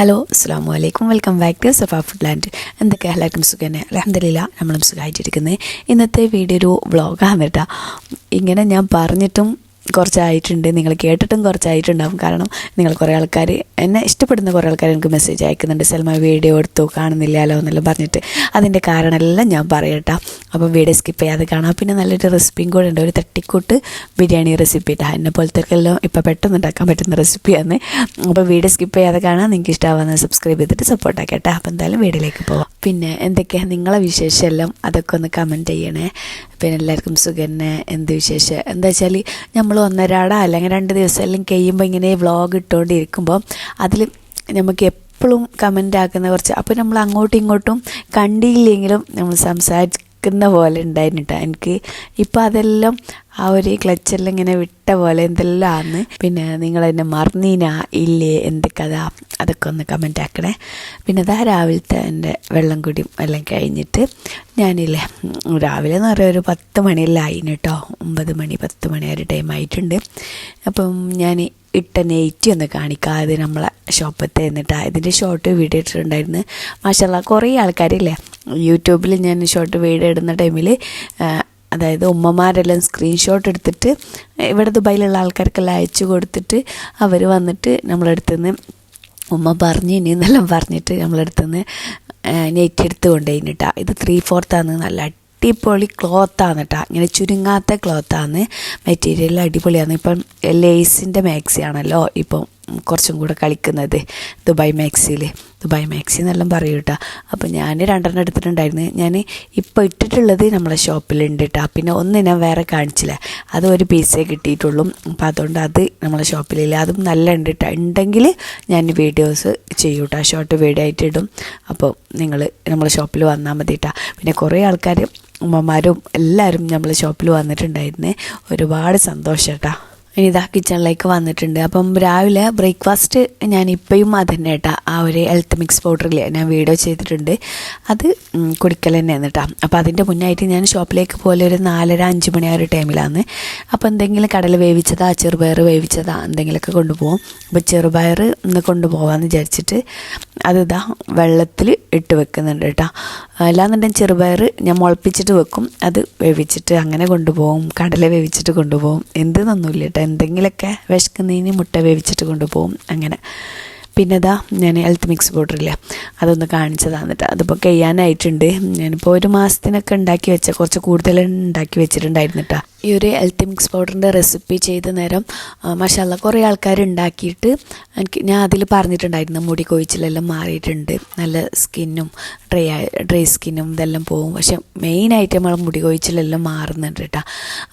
Hello അസ്സാം വലൈക്കും welcome back to Safa Food Land. എന്തൊക്കെ എല്ലാവർക്കും സുഖം? അൽഹംദുലില്ലാ നമ്മളും സുഖമായിട്ടിരിക്കുന്നത്. ഇന്നത്തെ വീഡിയോ ഒരു വ്ളോഗാണ് കേട്ടോ. ഇങ്ങനെ ഞാൻ പറഞ്ഞിട്ടും കുറച്ചായിട്ടുണ്ട്, നിങ്ങൾ കേട്ടിട്ടും കുറച്ചായിട്ടുണ്ടാവും. കാരണം നിങ്ങൾ കുറേ ആൾക്കാർ എന്നെ ഇഷ്ടപ്പെടുന്ന കുറേ ആൾക്കാർ എനിക്ക് മെസ്സേജ് അയക്കുന്നുണ്ട്, സൽമ വീഡിയോ എടുത്തു കാണുന്നില്ലല്ലോ എന്നെല്ലാം പറഞ്ഞിട്ട്. അതിൻ്റെ കാരണമെല്ലാം ഞാൻ പറയട്ടോ. അപ്പം വീഡിയോ സ്കിപ്പ് ചെയ്യാതെ കാണാം. പിന്നെ നല്ലൊരു റെസിപ്പിയും കൂടെ ഉണ്ട്, ഒരു തട്ടിക്കൂട്ട് ബിരിയാണി റെസിപ്പി ഇട്ടാ. എന്നെ പോലത്തേക്കെല്ലാം ഇപ്പോൾ പെട്ടെന്ന് ഉണ്ടാക്കാൻ പറ്റുന്ന റെസിപ്പിയാണ്. അപ്പോൾ വീഡിയോ സ്കിപ്പ് ചെയ്യാതെ കാണാൻ. നിങ്ങൾക്ക് ഇഷ്ടമാവുന്ന സബ്സ്ക്രൈബ് ചെയ്തിട്ട് സപ്പോർട്ടാക്കി കേട്ടോ. അപ്പോൾ എന്തായാലും വീഡിയോയിലേക്ക് പോവാം. പിന്നെ എന്തൊക്കെയാണ് നിങ്ങളെ വിശേഷമെല്ലാം അതൊക്കെ ഒന്ന് കമൻറ്റ് ചെയ്യണേ. പിന്നെ എല്ലാവർക്കും സുഖന്നെ. എന്ത് വിശേഷം എന്താ വെച്ചാൽ നമ്മൾ ഒന്നരാട അല്ലെങ്കിൽ 2 ദിവസം എല്ലാം കഴിയുമ്പോൾ ഇങ്ങനെ വ്ളോഗ് ഇട്ടുകൊണ്ടിരിക്കുമ്പോൾ അതിൽ നമുക്ക് എപ്പോഴും കമൻ്റ് ആക്കുന്ന കുറച്ച്, അപ്പോൾ നമ്മൾ അങ്ങോട്ടും ഇങ്ങോട്ടും കണ്ടില്ലെങ്കിലും നമ്മൾ സംസാരിക്കുന്ന പോലെ ഉണ്ടായിരുന്നു കേട്ടോ. എനിക്ക് ഇപ്പോൾ അതെല്ലാം ആ ഒരു ക്ലച്ചെല്ലാം ഇങ്ങനെ വിട്ട പോലെ എന്തെല്ലാം ആണ്. പിന്നെ നിങ്ങളെന്നെ മറന്നീനാ ഇല്ലേ, എന്ത് കഥ, അതൊക്കെ ഒന്ന് കമൻ്റ് ആക്കണേ. പിന്നെ അതാ രാവിലത്തെ എൻ്റെ വെള്ളം കുടിയും എല്ലാം കഴിഞ്ഞിട്ട് ഞാനില്ലേ രാവിലെ എന്ന് പറയുക ഒരു 10 മണിയെല്ലാം ആയിന് കേട്ടോ. 9 മണി 10 മണി ഒരു ടൈം ആയിട്ടുണ്ട്. അപ്പം ഞാൻ ഇട്ട നെയ്റ്റി ഒന്ന് കാണിക്കാം. അത് നമ്മളെ ഷോപ്പത്തെ എന്നിട്ട് ഇതിൻ്റെ ഷോർട്ട് വീഡിയോ ഇട്ടിട്ടുണ്ടായിരുന്നു. മാഷാല്ലാ കുറേ ആൾക്കാരില്ലേ യൂട്യൂബിൽ ഞാൻ ഷോർട്ട് വീഡിയോ ഇടുന്ന ടൈമിൽ, അതായത് ഉമ്മമാരെല്ലാം സ്ക്രീൻഷോട്ട് എടുത്തിട്ട് ഇവിടെ ദുബായിലുള്ള ആൾക്കാർക്കെല്ലാം അയച്ചു കൊടുത്തിട്ട് അവർ വന്നിട്ട് നമ്മളടുത്തുനിന്ന് ഉമ്മ പറഞ്ഞു ഇനി എന്നെല്ലാം പറഞ്ഞിട്ട് നമ്മളടുത്തുനിന്ന് നെറ്റ് എടുത്ത് കൊണ്ടുപോയിട്ടാ. ഇത് 3/4 നല്ല അടിപൊളി ക്ലോത്താണ് കേട്ടോ. ഇങ്ങനെ ചുരുങ്ങാത്ത ക്ലോത്താണ്, മെറ്റീരിയൽ അടിപൊളിയാണ്. ഇപ്പം ലേസിൻ്റെ മാക്സി ആണല്ലോ ഇപ്പം കുറച്ചും കൂടെ കളിക്കുന്നത്, ദുബായ് മാക്സി എന്നെല്ലാം പറയും കേട്ടോ. അപ്പോൾ ഞാൻ 2 എടുത്തിട്ടുണ്ടായിരുന്നു. ഞാൻ ഇപ്പോൾ ഇട്ടിട്ടുള്ളത് നമ്മളെ ഷോപ്പിലുണ്ട് കേട്ടോ. പിന്നെ ഒന്ന് ഞാൻ വേറെ കാണിച്ചില്ല, അത് ഒരു പീസേ കിട്ടിയിട്ടുള്ളൂ. അപ്പോൾ അതുകൊണ്ട് അത് നമ്മളെ ഷോപ്പിലില്ല. അതും നല്ല ഉണ്ട് കേട്ടോ. ഉണ്ടെങ്കിൽ ഞാൻ വീഡിയോസ് ചെയ്യും കേട്ടോ, ഷോർട്ട് വീഡിയോ ആയിട്ട് ഇടും. അപ്പോൾ നിങ്ങൾ നമ്മളെ ഷോപ്പിൽ വന്നാൽ മതി കേട്ടോ. പിന്നെ കുറേ ആൾക്കാർ ഉമ്മമാരും എല്ലാവരും നമ്മളെ ഷോപ്പിൽ വന്നിട്ടുണ്ടായിരുന്നു. ഒരുപാട് സന്തോഷം കേട്ടോ. ഇനി ഇതാ കിച്ചണിലേക്ക് വന്നിട്ടുണ്ട്. അപ്പം രാവിലെ ബ്രേക്ക്ഫാസ്റ്റ് ഞാൻ ഇപ്പോഴും അത് തന്നെ കേട്ടോ, ആ ഒരു ഹെൽത്ത് മിക്സ് പൗഡറിൽ ഞാൻ വീഡിയോ ചെയ്തിട്ടുണ്ട്, അത് കുടിക്കൽ തന്നെയാണ് കേട്ടോ. അപ്പോൾ അതിൻ്റെ മുന്നായിട്ട് ഞാൻ ഷോപ്പിലേക്ക് പോലെ ഒരു 4:30-5 മണി ആ ഒരു ടൈമിലാണ്. അപ്പോൾ എന്തെങ്കിലും കടല വേവിച്ചതാ ചെറുപയർ വേവിച്ചതാ എന്തെങ്കിലുമൊക്കെ കൊണ്ടുപോകും. അപ്പോൾ ചെറുപയർ ഇന്ന് കൊണ്ടുപോകാമെന്ന് വിചാരിച്ചിട്ട് അതിതാ വെള്ളത്തിൽ ഇട്ട് വെക്കുന്നുണ്ട് കേട്ടോ. അല്ലാന്നുണ്ടെങ്കിൽ ചെറുപയർ ഞാൻ മുളപ്പിച്ചിട്ട് വെക്കും, അത് വേവിച്ചിട്ട് അങ്ങനെ കൊണ്ടുപോകും. കടല വേവിച്ചിട്ട് കൊണ്ടുപോകും, എന്തെന്നൊന്നുമില്ല കേട്ടോ. എന്തെങ്കിലുമൊക്കെ വിശക്കുന്നതിന് മുട്ട വേവിച്ചിട്ട് കൊണ്ടുപോകും അങ്ങനെ. പിന്നെ ഇതാ ഞാൻ ഹെൽത്ത് മിക്സ് പൗഡറില്ലേ അതൊന്ന് കാണിച്ചതാണ് കേട്ടോ. അതിപ്പോൾ കഴിയാനായിട്ടുണ്ട്. ഞാനിപ്പോൾ 1 മാസത്തിനൊക്കെ ഉണ്ടാക്കി വെച്ച, കുറച്ച് കൂടുതൽ ഉണ്ടാക്കി വെച്ചിട്ടുണ്ടായിരുന്നു കേട്ടോ. ഈ ഒരു ഹെൽത്ത് മിക്സ് പൗഡറിൻ്റെ റെസിപ്പി ചെയ്ത നേരം മാഷാല്ലാ കുറേ ആൾക്കാർ ഉണ്ടാക്കിയിട്ട് ഞാൻ അതിൽ പറഞ്ഞിട്ടുണ്ടായിരുന്നു മുടി കൊഴിച്ചിലെല്ലാം മാറിയിട്ടുണ്ട്, നല്ല സ്കിന്നും ഡ്രൈ സ്കിന്നും ഇതെല്ലാം പോകും. പക്ഷെ മെയിനായിട്ട് നമ്മൾ മുടി കൊഴിച്ചിലെല്ലാം മാറുന്നുണ്ട് കേട്ടോ.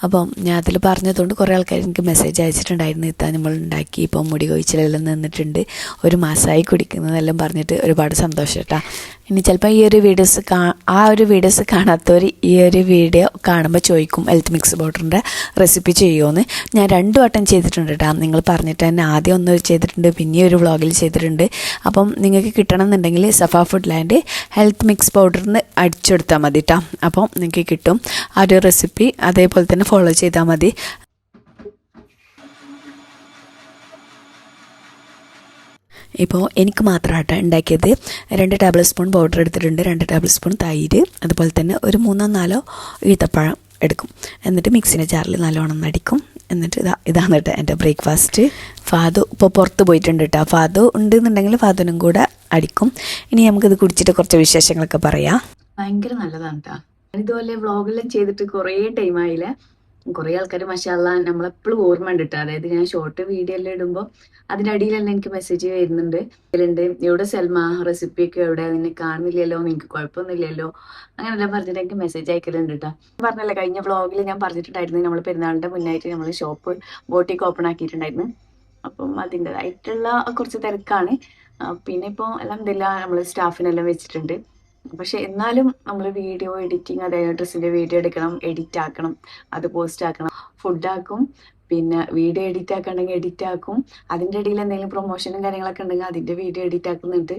അപ്പം ഞാൻ അതിൽ പറഞ്ഞതുകൊണ്ട് കുറേ ആൾക്കാർ എനിക്ക് മെസ്സേജ് അയച്ചിട്ടുണ്ടായിരുന്നു, ഇത്താ നമ്മൾ ഉണ്ടാക്കി ഇപ്പം മുടി കൊഴിച്ചിലെല്ലാം നിന്നിട്ടുണ്ട്, 1 മാസമായി കുടിക്കുന്നതെല്ലാം പറഞ്ഞിട്ട് ഒരുപാട് സന്തോഷം കേട്ടോ. ഇനി ചിലപ്പോൾ ഈ ഒരു വീഡിയോസ് കാണാത്തവർ ഈ ഒരു വീഡിയോ കാണുമ്പോൾ ചോദിക്കും ഹെൽത്ത് മിക്സ് പൗഡറിൻ്റെ റെസിപ്പി ചെയ്യുമോയെന്ന്. ഞാൻ 2 വട്ടം ചെയ്തിട്ടുണ്ട് കേട്ടോ. നിങ്ങൾ പറഞ്ഞിട്ട് തന്നെ ആദ്യം ഒന്ന് ചെയ്തിട്ടുണ്ട്, പിന്നെ ഒരു വ്ളോഗിൽ ചെയ്തിട്ടുണ്ട്. അപ്പം നിങ്ങൾക്ക് കിട്ടണമെന്നുണ്ടെങ്കിൽ സഫ ഫുഡ് ലാൻഡ് ഹെൽത്ത് മിക്സ് പൗഡറിന് അടിച്ചെടുത്താൽ മതി കേട്ടോ. അപ്പം നിങ്ങൾക്ക് കിട്ടും ആ ഒരു റെസിപ്പി. അതേപോലെ തന്നെ ഫോളോ ചെയ്താൽ മതി. ഇപ്പോൾ എനിക്ക് മാത്രമായിട്ട് ഉണ്ടാക്കിയത് 2 ടേബിൾ സ്പൂൺ പൗഡർ എടുത്തിട്ടുണ്ട്, 2 ടേബിൾ സ്പൂൺ തൈര്, അതുപോലെ തന്നെ ഒരു 3-4 ഈത്തപ്പഴം എടുക്കും. എന്നിട്ട് മിക്സിൻ്റെ ജാറിൽ നല്ലോണം അടിക്കും. എന്നിട്ട് ഇതാണ് കേട്ടോ എൻ്റെ ബ്രേക്ക്ഫാസ്റ്റ്. ഫാദു ഇപ്പോൾ പുറത്ത് പോയിട്ടുണ്ട് കേട്ടോ. ഫാദു ഉണ്ടെന്നുണ്ടെങ്കിൽ ഫാദുനും കൂടെ അടിക്കും. ഇനി നമുക്കിത് കുടിച്ചിട്ട് കുറച്ച് വിശേഷങ്ങളൊക്കെ പറയാം. ഭയങ്കര നല്ലതാണ് കേട്ടോ. ഇതുപോലെ വ്ളോഗെല്ലാം ചെയ്തിട്ട് കുറേ ടൈമായില്ലേ. കുറേ ആൾക്കാർ മാഷാല്ലാ നമ്മളെപ്പോഴും ഓർമ്മ ഉണ്ട് കേട്ടോ. അതായത് ഞാൻ ഷോർട്ട് വീഡിയോ എല്ലാം ഇടുമ്പോൾ അതിൻ്റെ അടിയിലെല്ലാം എനിക്ക് മെസ്സേജ് വരുന്നുണ്ട്, എവിടെ സൽമ റെസിപ്പിയൊക്കെ എവിടെ, നിന്നെ കാണുന്നില്ലല്ലോ, നിങ്ങൾക്ക് കുഴപ്പമൊന്നുമില്ലല്ലോ, അങ്ങനെല്ലാം പറഞ്ഞിട്ട് എനിക്ക് മെസ്സേജ് അയക്കലുണ്ട് കേട്ടോ. പറഞ്ഞല്ലേ കഴിഞ്ഞ വ്ളോഗിൽ ഞാൻ പറഞ്ഞിട്ടുണ്ടായിരുന്നു നമ്മൾ പെരുന്നാളിൻ്റെ മുന്നായിട്ട് നമ്മൾ ഷോപ്പ് ബോട്ടിക്ക് ഓപ്പൺ ആക്കിയിട്ടുണ്ടായിരുന്നു. അപ്പം അതിൻ്റെതായിട്ടുള്ള കുറച്ച് തിരക്കാണ്. പിന്നെ ഇപ്പോൾ അൽഹംദുലില്ലാ നമ്മൾ സ്റ്റാഫിനെല്ലാം വെച്ചിട്ടുണ്ട്. പക്ഷെ എന്നാലും നമ്മൾ വീഡിയോ എഡിറ്റിങ്, അതായത് ഡ്രസ്സിൻ്റെ വീഡിയോ എടുക്കണം, എഡിറ്റ് ആക്കണം, അത് പോസ്റ്റ് ആക്കണം, ഫുഡാക്കും, പിന്നെ വീഡിയോ എഡിറ്റ് ആക്കണമെങ്കിൽ എഡിറ്റ് ആക്കും. അതിൻ്റെ ഇടയിൽ എന്തെങ്കിലും പ്രൊമോഷനും കാര്യങ്ങളൊക്കെ ഉണ്ടെങ്കിൽ അതിൻ്റെ വീഡിയോ എഡിറ്റ് ആക്കുന്നുണ്ട്.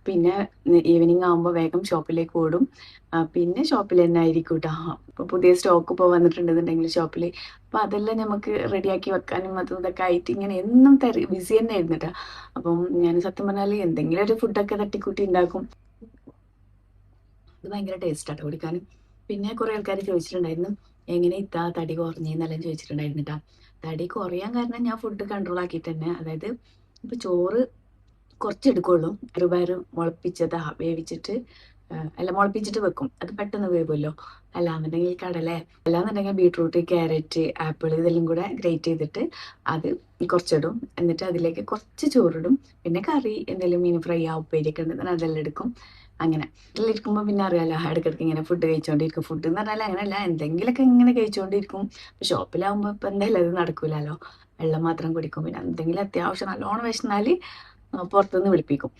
പിന്നെ ഈവനിങ് ആകുമ്പോൾ വേഗം ഷോപ്പിലേക്ക് ഓടും. പിന്നെ ഷോപ്പിൽ തന്നെ ആയിരിക്കും കേട്ടോ. ഇപ്പോൾ പുതിയ സ്റ്റോക്ക് ഇപ്പോൾ വന്നിട്ടുണ്ടെന്നുണ്ടെങ്കിൽ ഷോപ്പിൽ, അപ്പോൾ അതെല്ലാം നമുക്ക് റെഡിയാക്കി വെക്കാനും അതും ഇതൊക്കെ ആയിട്ട് ഇങ്ങനെ എന്നും ബിസി തന്നെ ആയിരുന്നു കേട്ടോ. അപ്പം ഞാൻ സത്യം പറഞ്ഞാൽ എന്തെങ്കിലും ഒരു ഫുഡൊക്കെ തട്ടിക്കൂട്ടി ഉണ്ടാക്കും. ഇത് ഭയങ്കര ടേസ്റ്റാട്ടോ കുടിക്കാനും. പിന്നെ കുറേ ആൾക്കാർ ചോദിച്ചിട്ടുണ്ടായിരുന്നു എങ്ങനെ ഇത്താ തടി കുറഞ്ഞെന്നെല്ലാം ചോദിച്ചിട്ടുണ്ടായിരുന്നു കേട്ടോ. തടി കുറയാൻ കാരണം ഞാൻ ഫുഡ് കൺട്രോൾ ആക്കിയിട്ട് തന്നെ, അതായത് ഇപ്പോൾ ചോറ് കുറച്ചെടുക്കുള്ളൂ. ചെറുപയർ മുളപ്പിച്ചതാ വേവിച്ചിട്ട് അല്ല മുളപ്പിച്ചിട്ട് വെക്കും, അത് പെട്ടെന്ന് വേവുമല്ലോ. അല്ലാന്നുണ്ടെങ്കിൽ കടല, അല്ലാന്നുണ്ടെങ്കിൽ ബീട്രൂട്ട്, ക്യാരറ്റ്, ആപ്പിൾ ഇതെല്ലാം കൂടെ ഗ്രേറ്റ് ചെയ്തിട്ട് അത് കുറച്ചിടും. എന്നിട്ട് അതിലേക്ക് കുറച്ച് ചോറിടും. പിന്നെ കറി എന്തെങ്കിലും മീൻ ഫ്രൈ ഉപ്പേരിയൊക്കെ ഉണ്ടെങ്കിൽ അതെല്ലാം എടുക്കും. അങ്ങനെ വീട്ടിൽ ഇരിക്കുമ്പോൾ പിന്നെ അറിയാലോ, ഇടയ്ക്കിടയ്ക്ക് ഇങ്ങനെ ഫുഡ് കഴിച്ചുകൊണ്ടിരിക്കും. ഫുഡ് എന്ന് പറഞ്ഞാൽ അങ്ങനെയല്ല, എന്തെങ്കിലുമൊക്കെ ഇങ്ങനെ കഴിച്ചുകൊണ്ടിരിക്കും. ഇപ്പോൾ ഷോപ്പിലാവുമ്പോൾ ഇപ്പം എന്തായാലും അത് നടക്കൂലല്ലോ, വെള്ളം മാത്രം കുടിക്കും. പിന്നെ എന്തെങ്കിലും അത്യാവശ്യം നല്ലോണം വിശന്നാൽ പുറത്തുനിന്ന് വിളിപ്പിക്കും.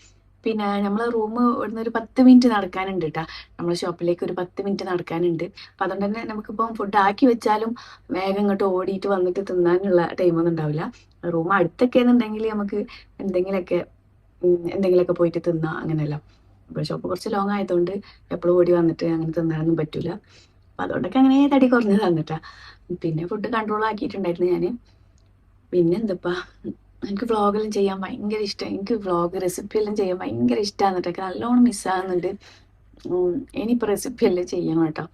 പിന്നെ നമ്മളെ റൂം ഇവിടുന്ന് ഒരു 10 മിനിറ്റ് നടക്കാനുണ്ട് കേട്ടോ. നമ്മളെ ഷോപ്പിലേക്ക് ഒരു 10 മിനിറ്റ് നടക്കാനുണ്ട്. അപ്പം അതുകൊണ്ട് തന്നെ നമുക്കിപ്പം ഫുഡ് ആക്കി വെച്ചാലും വേഗം ഇങ്ങോട്ട് ഓടിയിട്ട് വന്നിട്ട് തിന്നാനുള്ള ടൈമൊന്നും ഉണ്ടാവില്ല. റൂം അടുത്തൊക്കെ എന്നുണ്ടെങ്കിൽ നമുക്ക് എന്തെങ്കിലുമൊക്കെ പോയിട്ട് തിന്നാം, അങ്ങനെയല്ല. അപ്പോൾ ഷോപ്പ് കുറച്ച് ലോങ് ആയതുകൊണ്ട് എപ്പോഴും ഓടി വന്നിട്ട് അങ്ങനെ തിന്നാനൊന്നും പറ്റില്ല. അപ്പം അതുകൊണ്ടൊക്കെ അങ്ങനെ തടി കുറഞ്ഞ് തന്നിട്ടാ. പിന്നെ ഫുഡ് കൺട്രോൾ ആക്കിയിട്ടുണ്ടായിരുന്നു ഞാൻ. പിന്നെ എന്തപ്പാ, എനിക്ക് വ്ളോഗെല്ലാം ചെയ്യാൻ ഭയങ്കര ഇഷ്ടം. എനിക്ക് വ്ളോഗ് റെസിപ്പി എല്ലാം ചെയ്യാൻ ഭയങ്കര ഇഷ്ടമാണ്. എന്നിട്ടൊക്കെ നല്ലോണം മിസ്സാകുന്നുണ്ട്. ഇനിയിപ്പോൾ റെസിപ്പി എല്ലാം ചെയ്യണം കേട്ടോ.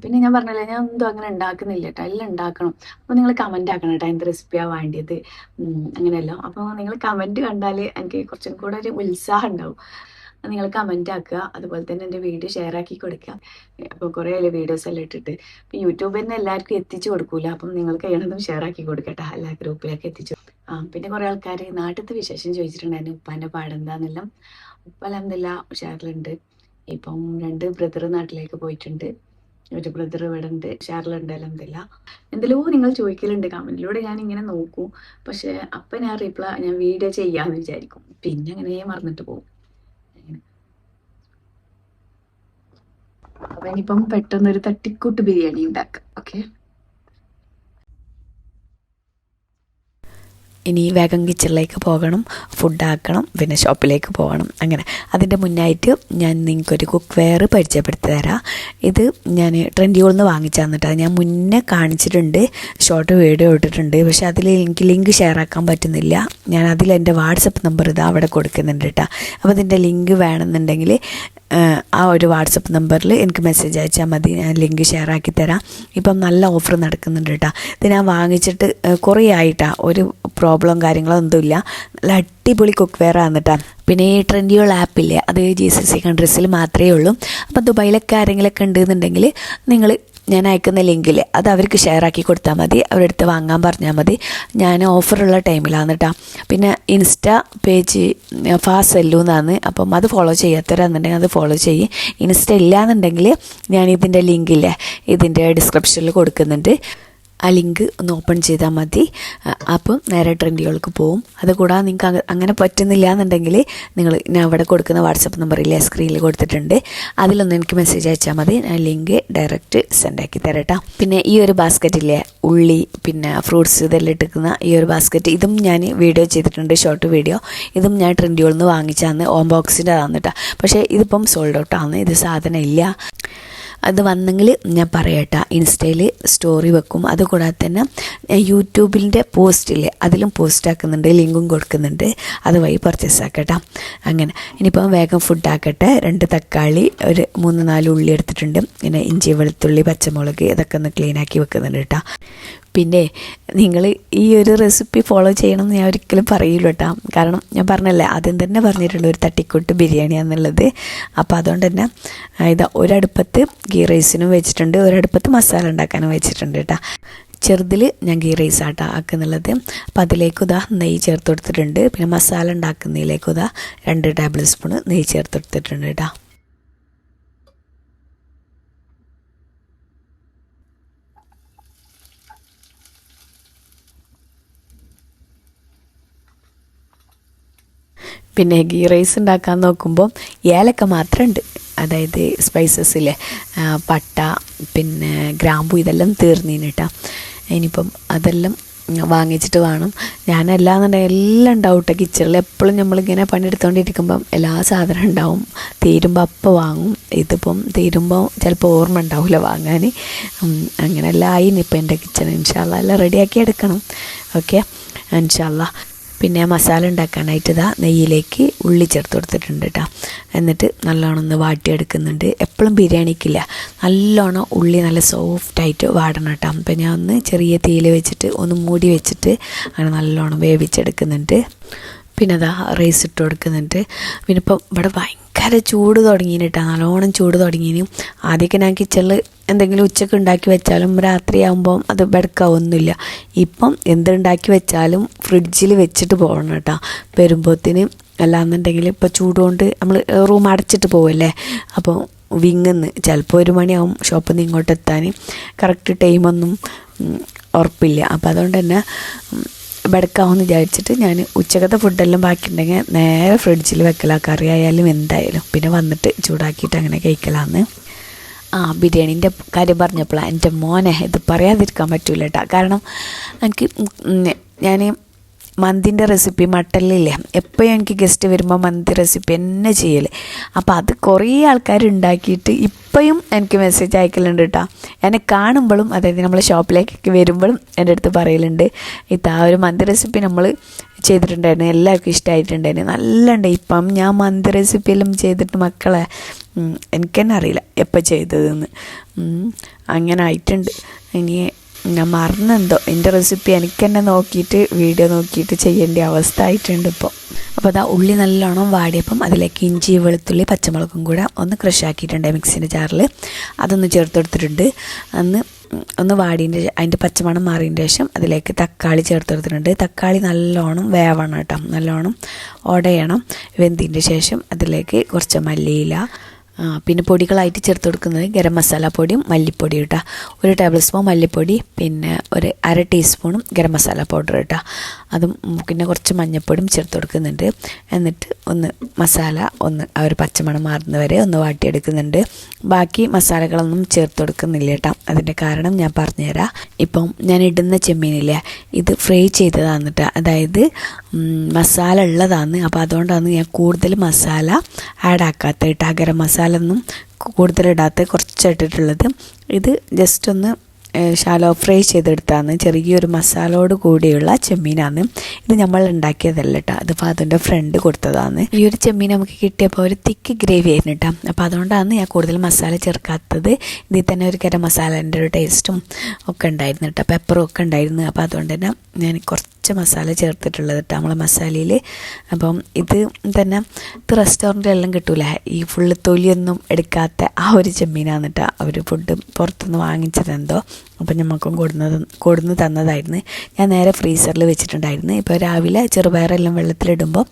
പിന്നെ ഞാൻ പറഞ്ഞില്ലേ, ഞാൻ എന്തോ അങ്ങനെ ഉണ്ടാക്കുന്നില്ല കേട്ടോ, എല്ലാം ഉണ്ടാക്കണം. അപ്പോൾ നിങ്ങൾ കമൻറ്റ് ആക്കണം കേട്ടോ, എന്ത് റെസിപ്പിയാണ് വേണ്ടിയത് അങ്ങനെയല്ലോ. അപ്പോൾ നിങ്ങൾ കമൻറ്റ് കണ്ടാൽ എനിക്ക് കുറച്ചും കൂടെ ഒരു ഉത്സാഹം ഉണ്ടാവും. നിങ്ങൾ കമൻറ്റ് ആക്കുക. അതുപോലെ തന്നെ എൻ്റെ വീഡിയോ ഷെയർ ആക്കി കൊടുക്കുക. അപ്പോൾ കുറേ അല്ലേ വീഡിയോസ് എല്ലാം ഇട്ടിട്ട്, ഇപ്പോൾ യൂട്യൂബിൽ നിന്ന് എല്ലാവർക്കും എത്തിച്ചു കൊടുക്കൂല. അപ്പം നിങ്ങൾ കഴിയണതും ഷെയർ ആക്കി കൊടുക്കട്ടെ, എല്ലാ ഗ്രൂപ്പിലൊക്കെ എത്തിച്ചു. പിന്നെ കുറേ ആൾക്കാർ നാട്ടിലത്തെ വിശേഷം ചോദിച്ചിട്ടുണ്ടായിരുന്നു, ഉപ്പാൻ്റെ പാടെന്താന്നെല്ലാം. ഉപ്പ അൽഹംദുലില്ലാ ഉഷാറിലുണ്ട്. ഇപ്പം 2 ബ്രദർ നാട്ടിലേക്ക് പോയിട്ടുണ്ട്, ഒരു ബ്രദർ ഇവിടെ ഉണ്ട്, ഉഷാറിലുണ്ട് അൽഹംദുലില്ലാ. എന്തെല്ലോ നിങ്ങൾ ചോദിക്കലുണ്ട് കമൻറ്റിലൂടെ, ഞാൻ ഇങ്ങനെ നോക്കും. പക്ഷേ അപ്പം ഞാൻ വീഡിയോ ചെയ്യാമെന്ന് വിചാരിക്കും, പിന്നെ അങ്ങനെ മറന്നിട്ട് പോകും. അപ്പൊ ഇനിയിപ്പം പെട്ടെന്നൊരു തട്ടിക്കൂട്ട് ബിരിയാണി ഉണ്ടാക്കാം. ഓക്കെ, ഇനി വേഗം കിച്ചണിലേക്ക് പോകണം, ഫുഡാക്കണം, പിന്നെ ഷോപ്പിലേക്ക് പോകണം. അങ്ങനെ അതിൻ്റെ മുന്നായിട്ട് ഞാൻ നിങ്ങൾക്കൊരു കുക്ക് വെയർ പരിചയപ്പെടുത്തി തരാം. ഇത് ഞാൻ ട്രെൻഡിയോളിൽ നിന്ന് വാങ്ങിച്ചു തന്നിട്ടാണ്. ഞാൻ മുന്നേ കാണിച്ചിട്ടുണ്ട്, ഷോർട്ട് വീഡിയോ ഇട്ടിട്ടുണ്ട്. പക്ഷേ അതിൽ എനിക്ക് ലിങ്ക് ഷെയർ ആക്കാൻ പറ്റുന്നില്ല. ഞാൻ അതിൽ എൻ്റെ വാട്സപ്പ് നമ്പർ ഇതാ അവിടെ കൊടുക്കുന്നുണ്ട് കേട്ടോ. അപ്പോൾ ഇതിൻ്റെ ലിങ്ക് വേണമെന്നുണ്ടെങ്കിൽ ആ ഒരു വാട്സപ്പ് നമ്പറിൽ എനിക്ക് മെസ്സേജ് അയച്ചാൽ മതി, ഞാൻ ലിങ്ക് ഷെയർ ആക്കി തരാം. ഇപ്പം നല്ല ഓഫർ നടക്കുന്നുണ്ട് കേട്ടോ. ഇത് ഞാൻ വാങ്ങിച്ചിട്ട് കുറേ ആയിട്ടാണ്, ഒരു പ്രോബ്ലം കാര്യങ്ങളൊന്നുമില്ല. നല്ല അടിപൊളി കുക്ക് വെയർ ആണ് കേട്ടോ. പിന്നെ ഈ ട്രെൻഡിയോൾ ആപ്പില്ലേ, അത് GCC കൺട്രീസിൽ മാത്രമേ ഉള്ളൂ. അപ്പം ദുബായിലൊക്കെ ആരെങ്കിലുമൊക്കെ ഉണ്ടെന്നുണ്ടെങ്കിൽ നിങ്ങൾ ഞാൻ അയക്കുന്ന ലിങ്കിൽ അത് അവർക്ക് ഷെയർ ആക്കി കൊടുത്താൽ മതി, അവരുടെ അടുത്ത് വാങ്ങാൻ പറഞ്ഞാൽ മതി. ഞാൻ ഓഫറുള്ള ടൈമിലാണ് കേട്ടോ. പിന്നെ ഇൻസ്റ്റാ പേജ് ഫാസ്റ്റ് സെല്ലു എന്നാണ്, അപ്പം അത് ഫോളോ ചെയ്യാത്തവരാണെന്നുണ്ടെങ്കിൽ അത് ഫോളോ ചെയ്യും. ഇൻസ്റ്റ ഇല്ലയെന്നുണ്ടെങ്കിൽ ഞാൻ ഇതിൻ്റെ ലിങ്കില്ലേ, ഇതിൻ്റെ ഡിസ്ക്രിപ്ഷനിൽ കൊടുക്കുന്നുണ്ട്. ആ ലിങ്ക് ഒന്ന് ഓപ്പൺ ചെയ്താൽ മതി. അപ്പം നേരെ ട്രെൻഡിയോൾക്ക് പോവും. അതുകൂടാതെ നിങ്ങൾക്ക് അങ്ങനെ പറ്റുന്നില്ല എന്നുണ്ടെങ്കിൽ നിങ്ങൾ ഞാൻ അവിടെ കൊടുക്കുന്ന വാട്സപ്പ് നമ്പറില്ലേ, സ്ക്രീനിൽ കൊടുത്തിട്ടുണ്ട്, അതിലൊന്ന് എനിക്ക് മെസ്സേജ് അയച്ചാൽ മതി. ഞാൻ ലിങ്ക് ഡയറക്റ്റ് സെൻഡ് ആക്കി തരട്ടോ. പിന്നെ ഈ ഒരു ബാസ്ക്കറ്റില്ലേ, ഉള്ളി പിന്നെ ഫ്രൂട്ട്സ് ഇതെല്ലാം ഇട്ടിരിക്കുന്ന ഈ ഒരു ബാസ്ക്കറ്റ്, ഇതും ഞാൻ വീഡിയോ ചെയ്തിട്ടുണ്ട്, ഷോർട്ട് വീഡിയോ. ഇതും ഞാൻ ട്രെൻഡിയോളിൽ നിന്ന് വാങ്ങിച്ചാന്ന്, ഓം ബോക്സിൻ്റെ തന്നിട്ടാണ്. പക്ഷേ ഇതിപ്പം സോൾഡ് ഔട്ടാണ്, ഇത് സാധനം ഇല്ല. അത് വന്നെങ്കിൽ ഞാൻ പറയട്ടെ, ഇൻസ്റ്റയിൽ സ്റ്റോറി വെക്കും. അതുകൂടാതെ തന്നെ യൂട്യൂബിൻ്റെ പോസ്റ്റിൽ അതിലും പോസ്റ്റ് ആക്കുന്നുണ്ട്, ലിങ്കും കൊടുക്കുന്നുണ്ട്, അതുവഴി പർച്ചേസ് ആക്കട്ടെ. അങ്ങനെ ഇനിയിപ്പം വേഗം ഫുഡാക്കട്ടെ. 2 തക്കാളി, ഒരു 3-4 ഉള്ളി എടുത്തിട്ടുണ്ട്. പിന്നെ ഇഞ്ചി, വെളുത്തുള്ളി, പച്ചമുളക് ഇതൊക്കെ ഒന്ന് ക്ലീനാക്കി വെക്കുന്നുണ്ട് കേട്ടോ. പിന്നെ നിങ്ങൾ ഈ ഒരു റെസിപ്പി ഫോളോ ചെയ്യണമെന്ന് ഞാൻ ഒരിക്കലും പറയില്ല കേട്ടോ. കാരണം ഞാൻ പറഞ്ഞല്ലേ, ആദ്യം തന്നെ പറഞ്ഞിട്ടുള്ള ഒരു തട്ടിക്കൂട്ട് ബിരിയാണിയാണെന്നുള്ളത്. അപ്പോൾ അതുകൊണ്ട് തന്നെ ഇതാ ഒരടുപ്പത്ത് ഗീ റൈസിനും വെച്ചിട്ടുണ്ട്, ഒരടുപ്പത്ത് മസാല ഉണ്ടാക്കാനും വെച്ചിട്ടുണ്ട് കേട്ടോ. ചെറുതിൽ ഞാൻ ഗീ റൈസ് ആട്ടോ ആക്കുന്നുള്ളത്. അപ്പോൾ അതിലേക്ക് ഇതാ നെയ്യ് ചേർത്ത് കൊടുത്തിട്ടുണ്ട്. പിന്നെ മസാല ഉണ്ടാക്കുന്നതിലേക്ക് ഇതാ 2 ടേബിൾ സ്പൂൺ നെയ്യ് ചേർത്ത് കൊടുത്തിട്ടുണ്ട് കേട്ടോ. പിന്നെ ഗീ റൈസ് ഉണ്ടാക്കാൻ നോക്കുമ്പോൾ ഏലക്ക മാത്രമുണ്ട്, അതായത് സ്പൈസസില്ലേ, പട്ട പിന്നെ ഗ്രാമ്പു ഇതെല്ലാം തീർന്നീന് കേട്ടോ. ഇനിയിപ്പം അതെല്ലാം വാങ്ങിച്ചിട്ട് വേണം. ഞാനല്ലാന്നുണ്ടെങ്കിൽ എല്ലാം ഉണ്ടാവും കേട്ടോ കിച്ചണിൽ. എപ്പോഴും നമ്മളിങ്ങനെ പണിയെടുത്തുകൊണ്ടിരിക്കുമ്പം എല്ലാ സാധനം ഉണ്ടാവും. തീരുമ്പോൾ അപ്പം വാങ്ങും. ഇതിപ്പം തീരുമ്പോൾ ചിലപ്പോൾ ഓർമ്മ ഉണ്ടാവില്ല വാങ്ങാൻ. അങ്ങനെയെല്ലാം ആയിന് ഇപ്പം എൻ്റെ കിച്ചൺ. ഇൻഷാ അല്ലാഹ് എല്ലാം റെഡിയാക്കി എടുക്കണം. ഓക്കെ, ഇൻഷാ അല്ലാഹ്. പിന്നെ മസാല ഉണ്ടാക്കാനായിട്ട് നെയ്യിലേക്ക് ഉള്ളി ചേർത്ത് കൊടുത്തിട്ടുണ്ട് കേട്ടോ. എന്നിട്ട് നല്ലോണം ഒന്ന് വാട്ടിയെടുക്കുന്നുണ്ട്. എപ്പോഴും ബിരിയാണിക്കില്ല, നല്ലോണം ഉള്ളി നല്ല സോഫ്റ്റായിട്ട് വാടണം കേട്ടോ. അപ്പം ഞാൻ ഒന്ന് ചെറിയ തീയിൽ വെച്ചിട്ട് ഒന്ന് മൂടി വെച്ചിട്ട് അങ്ങനെ നല്ലോണം വേവിച്ചെടുക്കുന്നുണ്ട്. പിന്നെ റൈസ് ഇട്ട് കൊടുക്കുന്നുണ്ട്. പിന്നെ ഇപ്പം ഇവിടെ ഭയങ്കര ചൂട് തുടങ്ങിയിന് കേട്ടോ, നല്ലോണം ചൂട് തുടങ്ങിയിന്. ആദ്യമൊക്കെ ഞാൻ കിച്ചണിൽ എന്തെങ്കിലും ഉച്ചക്ക് ഉണ്ടാക്കി വെച്ചാലും രാത്രിയാകുമ്പം അത് ബെടുക്കാവൊന്നുമില്ല. ഇപ്പം എന്തുണ്ടാക്കി വെച്ചാലും ഫ്രിഡ്ജിൽ വെച്ചിട്ട് പോകണം കേട്ടോ വരുമ്പോഴത്തേന്. അല്ലാന്നുണ്ടെങ്കിൽ ഇപ്പോൾ ചൂടുകൊണ്ട് നമ്മൾ റൂം അടച്ചിട്ട് പോവല്ലേ, അപ്പോൾ വിങ്ങുന്ന് ചിലപ്പോൾ 1 മണിയാവും ഷോപ്പിൽ നിന്ന് ഇങ്ങോട്ട് എത്താൻ. കറക്റ്റ് ടൈമൊന്നും ഉറപ്പില്ല. അപ്പോൾ അതുകൊണ്ട് തന്നെ ബെടുക്കാമെന്ന് വിചാരിച്ചിട്ട് ഞാൻ ഉച്ചക്കത്തെ ഫുഡെല്ലാം ബാക്കിയുണ്ടെങ്കിൽ നേരെ ഫ്രിഡ്ജിൽ വെക്കലാണ്, കറി ആയാലും എന്തായാലും. പിന്നെ വന്നിട്ട് ചൂടാക്കിയിട്ട് അങ്ങനെ കഴിക്കലാന്ന്. ബിരിയാണീൻ്റെ കാര്യം പറഞ്ഞപ്പോഴാണ് എൻ്റെ മോനെ ഇത് പറയാതിരിക്കാൻ പറ്റില്ല കേട്ടോ. കാരണം എനിക്ക് ഞാൻ മന്തിൻ്റെ റെസിപ്പി മട്ടനിലില്ലേ, എപ്പോഴും എനിക്ക് ഗസ്റ്റ് വരുമ്പോൾ മന്തി റെസിപ്പി തന്നെ ചെയ്യൽ. അപ്പോൾ അത് കുറേ ആൾക്കാർ ഉണ്ടാക്കിയിട്ട് ഇപ്പോഴും എനിക്ക് മെസ്സേജ് അയക്കലുണ്ട് കേട്ടോ. എന്നെ കാണുമ്പോഴും അതായത് നമ്മൾ ഷോപ്പിലേക്കൊക്കെ വരുമ്പോഴും എൻ്റെ അടുത്ത് പറയലുണ്ട്, ഒരു മന്തി റെസിപ്പി നമ്മൾ ചെയ്തിട്ടുണ്ടായിരുന്നു, എല്ലാവർക്കും ഇഷ്ടമായിട്ടുണ്ടായിരുന്നു, നല്ല ഉണ്ട്. ഇപ്പം ഞാൻ മന്തി റെസിപ്പിയെല്ലാം ചെയ്തിട്ട് മക്കളെ എനിക്ക് തന്നെ അറിയില്ല എപ്പോൾ ചെയ്തതെന്ന്. അങ്ങനെ ആയിട്ടുണ്ട്. ഇനി ഞാൻ മറന്നെന്തോ എൻ്റെ റെസിപ്പി എനിക്ക് തന്നെ നോക്കിയിട്ട് വീഡിയോ നോക്കിയിട്ട് ചെയ്യേണ്ട അവസ്ഥ ആയിട്ടുണ്ട് ഇപ്പോൾ. അപ്പോൾ ഉള്ളി നല്ലോണം വാടിയപ്പം അതിലേക്ക് ഇഞ്ചി വെളുത്തുള്ളി പച്ചമുളകും കൂടെ ഒന്ന് ക്രഷ് ആക്കിയിട്ടുണ്ട് മിക്സിൻ്റെ ജാറിൽ. അതൊന്ന് ചേർത്തെടുത്തിട്ടുണ്ട്. ഒന്ന് അതിൻ്റെ പച്ചമണം മാറിയതിൻ്റെ ശേഷം അതിലേക്ക് തക്കാളി ചേർത്തെടുത്തിട്ടുണ്ട്. തക്കാളി നല്ലോണം വേവണം കേട്ടോ, നല്ലോണം ഉടയണം. വെന്തതിൻ്റെ ശേഷം അതിലേക്ക് കുറച്ച് മല്ലിയില, പിന്നെ പൊടികളായിട്ട് ചേർത്ത് കൊടുക്കുന്നത് ഗരം മസാല പൊടിയും മല്ലിപ്പൊടിയും കേട്ടോ. 1 ടേബിൾ സ്പൂൺ മല്ലിപ്പൊടി, പിന്നെ 1/2 ടീസ്പൂണും ഗരം മസാല പൗഡർ കേട്ടോ. അതും പിന്നെ കുറച്ച് മഞ്ഞൾപ്പൊടിയും ചേർത്ത് കൊടുക്കുന്നുണ്ട്. എന്നിട്ട് മസാല ആ ഒരു പച്ചമണം മാറുന്ന വരെ ഒന്ന് വാട്ടിയെടുക്കുന്നുണ്ട്. ബാക്കി മസാലകളൊന്നും ചേർത്ത് കൊടുക്കുന്നില്ല കേട്ടോ. അതിൻ്റെ കാരണം ഞാൻ പറഞ്ഞുതരാം. ഇപ്പം ഞാൻ ഇടുന്ന ചെമ്മീനില്ലേ, ഇത് ഫ്രൈ ചെയ്തതാണ് കേട്ടോ, അതായത് മസാല ഉള്ളതാണ്. അപ്പോൾ അതുകൊണ്ടാണ് ഞാൻ കൂടുതൽ മസാല ആഡ് ആക്കാത്ത കേട്ടോ. ഗരം മസാല ഒന്നും കൂടുതലിടാത്ത കുറച്ചിട്ടിട്ടുള്ളത്. ഇത് ജസ്റ്റ് ഒന്ന് ശാലോ ഫ്രൈ ചെയ്തെടുത്താണ്. ചെറിയൊരു മസാലയോട് കൂടിയുള്ള ചെമ്മീനാണ്. ഇത് നമ്മൾ ഉണ്ടാക്കിയതല്ല കേട്ടോ, അത് ഫാദറിൻ്റെ ഫ്രണ്ട് കൊടുത്തതാണ്. ഈ ഒരു ചെമ്മീൻ നമുക്ക് കിട്ടിയപ്പോൾ ഒരു തിക്ക് ഗ്രേവി ആയിരുന്നു കേട്ടോ. അപ്പോൾ അതുകൊണ്ടാണ് ഞാൻ കൂടുതൽ മസാല ചേർക്കാത്തത്. ഇതിൽ തന്നെ ഒരു ഗരം മസാലേൻ്റെ ഒരു ടേസ്റ്റും ഒക്കെ ഉണ്ടായിരുന്നു കേട്ടോ, പെപ്പറും ഒക്കെ ഉണ്ടായിരുന്നു. അപ്പോൾ അതുകൊണ്ട് തന്നെ ഞാൻ കുറച്ച് മസാല ചേർത്തിട്ടുള്ളത് കേട്ടോ നമ്മളെ മസാലയിൽ. അപ്പം ഇത് തന്നെ റെസ്റ്റോറൻറ്റിലെല്ലാം കിട്ടൂല, ഈ ഫുള്ള് തൊലിയൊന്നും എടുക്കാത്ത ആ ഒരു ചെമ്മീനാണ് കേട്ടോ അവർ ഫുഡ് പുറത്തുനിന്ന് വാങ്ങിച്ചതെന്തോ. അപ്പം നമുക്കും കൊടുന്ന് തന്നതായിരുന്നു. ഞാൻ നേരെ ഫ്രീസറിൽ വെച്ചിട്ടുണ്ടായിരുന്നു. ഇപ്പോൾ രാവിലെ ചെറുപയറെല്ലാം വെള്ളത്തിലിടുമ്പോൾ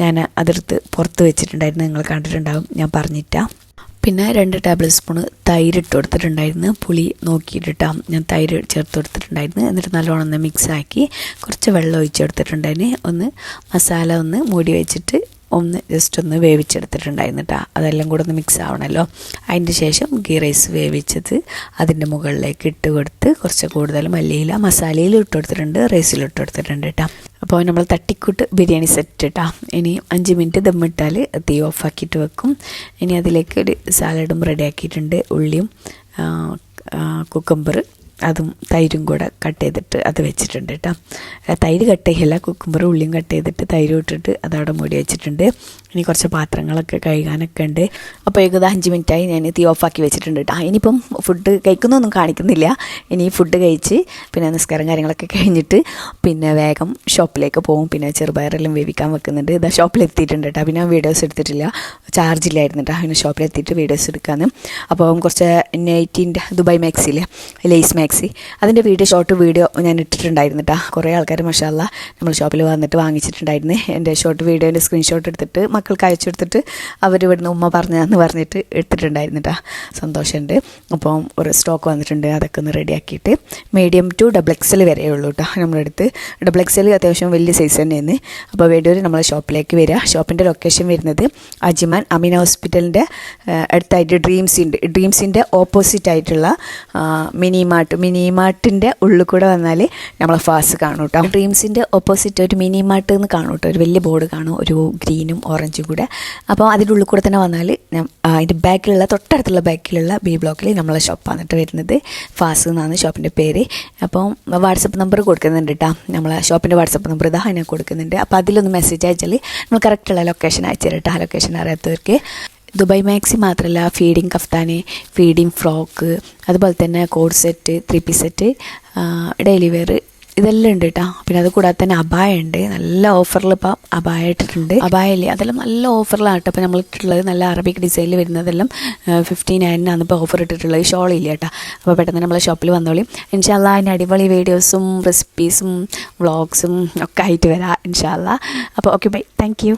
ഞാൻ അതെടുത്ത് പുറത്ത് വെച്ചിട്ടുണ്ടായിരുന്നു. നിങ്ങൾ കണ്ടിട്ടുണ്ടാകും, ഞാൻ പറഞ്ഞിട്ടാ. പിന്നെ 2 ടേബിൾ സ്പൂണ് തൈര് ഇട്ട് കൊടുത്തിട്ടുണ്ടായിരുന്നു. പുളി നോക്കിയിട്ടാണ് ഞാൻ തൈര് ചേർത്ത് കൊടുത്തിട്ടുണ്ടായിരുന്നു. എന്നിട്ട് നല്ലോണം ഒന്ന് മിക്സാക്കി കുറച്ച് വെള്ളം ഒഴിച്ചെടുത്തിട്ടുണ്ടായിരുന്നു. മസാല മൂടി വെച്ചിട്ട് ജസ്റ്റ് ഒന്ന് വേവിച്ചെടുത്തിട്ടുണ്ടായിരുന്നു കേട്ടോ. അതെല്ലാം കൂടെ ഒന്ന് മിക്സ് ആവണമല്ലോ. അതിൻ്റെ ശേഷം ഗീ റൈസ് വേവിച്ചത് അതിൻ്റെ മുകളിലേക്ക് ഇട്ട് കൊടുത്ത് കുറച്ച് കൂടുതൽ മല്ലിയില മസാലയിൽ ഇട്ട് കൊടുത്തിട്ടുണ്ട്, റൈസിൽ ഇട്ട് കൊടുത്തിട്ടുണ്ട് കേട്ടോ. അപ്പോൾ നമ്മൾ തട്ടിക്കൂട്ട് ബിരിയാണി സെറ്റ് കേട്ടോ. ഇനി 5 മിനിറ്റ് ദമ്മിട്ടാൽ തീ ഓഫാക്കിയിട്ട് വെക്കും. ഇനി അതിലേക്ക് ഒരു സാലഡും റെഡിയാക്കിയിട്ടുണ്ട്. ഉള്ളിയും കുക്കമ്പർ അതും തൈരും കൂടെ കട്ട് ചെയ്തിട്ട് അത് വെച്ചിട്ടുണ്ട് കേട്ടോ. തൈര് കട്ട് ചെയ്യില്ല, കുക്കുമ്പറും ഉള്ളിയും കട്ട് ചെയ്തിട്ട് തൈരും ഇട്ടിട്ട് അതവിടെ മൂടി വെച്ചിട്ടുണ്ട്. ഇനി കുറച്ച് പാത്രങ്ങളൊക്കെ കഴുകാനൊക്കെ ഉണ്ട്. അപ്പോൾ ഏകദേശം 5 മിനിറ്റായി ഞാൻ തീ ഓഫാക്കി വെച്ചിട്ടുണ്ട് കേട്ടോ. ഇനിയിപ്പം ഫുഡ് കഴിക്കുന്നൊന്നും കാണിക്കുന്നില്ല. ഇനി ഫുഡ് കഴിച്ച് പിന്നെ നിസ്കാരം കാര്യങ്ങളൊക്കെ കഴിഞ്ഞിട്ട് പിന്നെ വേഗം ഷോപ്പിലേക്ക് പോകും. പിന്നെ ചെറുപയറെല്ലാം വേവിക്കാൻ വെക്കുന്നുണ്ട്. ഇതാ ഷോപ്പിലെത്തിയിട്ടുണ്ട് കേട്ടോ. പിന്നെ വീഡിയോസ് എടുത്തിട്ടില്ല, ചാർജില്ലായിരുന്നു കേട്ടോ. പിന്നെ ഷോപ്പിലെത്തിയിട്ട് വീഡിയോസ് എടുക്കാമെന്ന്. അപ്പോൾ കുറച്ച് നൈറ്റിൻ്റെ ദുബായ് മാക്സില്ലേ, ലേസ് മാക്സി, അതിൻ്റെ ഷോർട്ട് വീഡിയോ ഞാൻ ഇട്ടിട്ടുണ്ടായിരുന്നു കേട്ടോ. കുറേ ആൾക്കാർ മാഷാ അല്ലാഹ് നമ്മൾ ഷോപ്പിൽ വന്നിട്ട് വാങ്ങിച്ചിട്ടുണ്ടായിരുന്നു. എൻ്റെ ഷോർട്ട് വീഡിയോൻ്റെ സ്ക്രീൻഷോട്ട് എടുത്തിട്ട് മക്കൾക്ക് അയച്ചു കൊടുത്തിട്ട് അവർ ഇവിടുന്ന് ഉമ്മ പറഞ്ഞതെന്ന് പറഞ്ഞിട്ട് എടുത്തിട്ടുണ്ടായിരുന്നു കേട്ടോ. സന്തോഷമുണ്ട്. അപ്പം ഒരു സ്റ്റോക്ക് വന്നിട്ടുണ്ട്, അതൊക്കെ ഒന്ന് റെഡിയാക്കിയിട്ട് മീഡിയം ടു XXL വരെ ഉള്ളൂ കേട്ടോ നമ്മുടെ അടുത്ത്. XXL അത്യാവശ്യം വലിയ സൈസ് തന്നെയാണ്. അപ്പോൾ വേണ്ടിയൊരു നമ്മളെ ഷോപ്പിലേക്ക് വരിക. ഷോപ്പിൻ്റെ ലൊക്കേഷൻ വരുന്നത് അജ്മാൻ അമീന ഹോസ്പിറ്റലിൻ്റെ അടുത്തായിട്ട് ഡ്രീംസിൻ്റെ ഓപ്പോസിറ്റ് ആയിട്ടുള്ള മിനി മാർട്ടിൻ്റെ ഉള്ളിൽ കൂടെ വന്നാൽ നമ്മളെ ഫാസ് കാണും കേട്ടോ. ഡ്രീംസിൻ്റെ ഓപ്പോസിറ്റ് ഒരു മിനി മാർട്ട് എന്ന് കാണും കേട്ടോ. ഒരു വലിയ ബോർഡ് കാണും, ഒരു ഗ്രീനും ഓറഞ്ചും കൂടെ. അപ്പോൾ അതിൻ്റെ ഉള്ളിൽ കൂടെ തന്നെ വന്നാൽ അതിൻ്റെ തൊട്ടടുത്തുള്ള ബാക്കിലുള്ള B ബ്ലോക്കിൽ നമ്മളെ ഷോപ്പാണ് കേട്ടോ വരുന്നത്. ഫാസ് എന്നാണ് ഷോപ്പിൻ്റെ പേര്. അപ്പം വാട്സപ്പ് നമ്പർ കൊടുക്കുന്നുണ്ട് കേട്ടോ. നമ്മളെ ഷോപ്പിൻ്റെ വാട്സപ്പ് നമ്പർ ഇതാ അതിനെ കൊടുക്കുന്നുണ്ട്. അപ്പോൾ അതിലൊന്ന് മെസ്സേജ് അയച്ചാൽ നമ്മൾ കറക്റ്റുള്ള ലൊക്കേഷൻ അയച്ചു തരാം കേട്ടോ. ആ ലൊക്കേഷൻ അറിയാത്തവർക്ക് ദുബായ് മാക്സി മാത്രമല്ല, ഫീഡിങ് കഫ്താന്, ഫീഡിങ് ഫ്രോക്ക്, അതുപോലെ തന്നെ co-ord set, 3-piece set, daily wear ഇതെല്ലാം ഉണ്ട് കേട്ടോ. പിന്നെ അത് കൂടാതെ തന്നെ അബായ ഉണ്ട്. നല്ല ഓഫറിൽ ഇപ്പം അബായ ഇട്ടിട്ടുണ്ട്. അബായല്ലേ അതെല്ലാം നല്ല ഓഫറിലാണ് കേട്ടോ. അപ്പോൾ നമ്മൾ ഇട്ടിട്ടുള്ളത് നല്ല അറബിക് ഡിസൈനിൽ വരുന്നതെല്ലാം 59 ഇപ്പോൾ ഓഫർ ഇട്ടിട്ടുള്ളത്. ഷോൾ ഇല്ല കേട്ടോ. അപ്പോൾ പെട്ടെന്ന് നമ്മളെ ഷോപ്പിൽ വന്നോളി. ഇൻഷാ അല്ലാ അതിൻ്റെ അടിപൊളി വീഡിയോസും റെസിപ്പീസും വ്ളോഗ്സും ഒക്കെ ആയിട്ട് വരാം ഇൻഷാ അല്ലാ. അപ്പോൾ ഓക്കെ ബൈ, താങ്ക് യു.